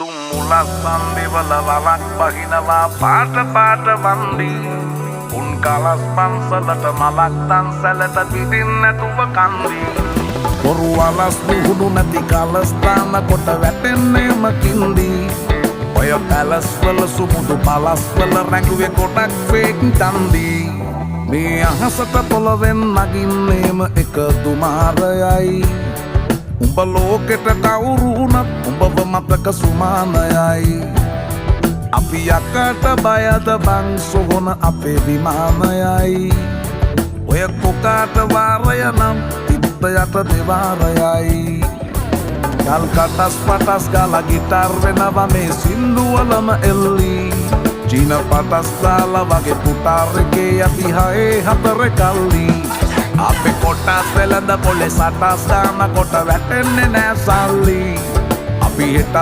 තුම්මුලස් සම්බිවල වලක් බහිනවා පාට පාට වන්දි උන් කලස් පන්සලට මලක් තන්සලට පිටින් නැතුව කන්දි බොරු වලස් නිහුණු නැති කලස්ථාන කොට වැටෙන්නේම කින්දි ඔය පැලස් වල සුමුදු පලස් වල රැඟුවේ කොටක් ෆේක් තන්දි මේ අහසට පොළවෙන් නගින්නේම එක දුමාරයයි උඹ ලෝකෙට කවුරුණත් උඹව මතක සුමානයයි අපි යකට බයද බං සොහොන අපේ විමානයයි ඔය කොකාට වාරය නම් තිත්ත යට දෙවාරයයි ගල් කටස් පටස් ගාලා ගිටාර් වෙනවා මේ සින්දුවලම එල්ලි චීන පටස් දාලා වගේ පුටාර් එකේ යටි හයේ හතර කල්ලි අපේ කොටස් වෙලඳ පොලේ සටස් දාන කොට වැටෙන්නේ නෑ සල්ලි අපි හිටත්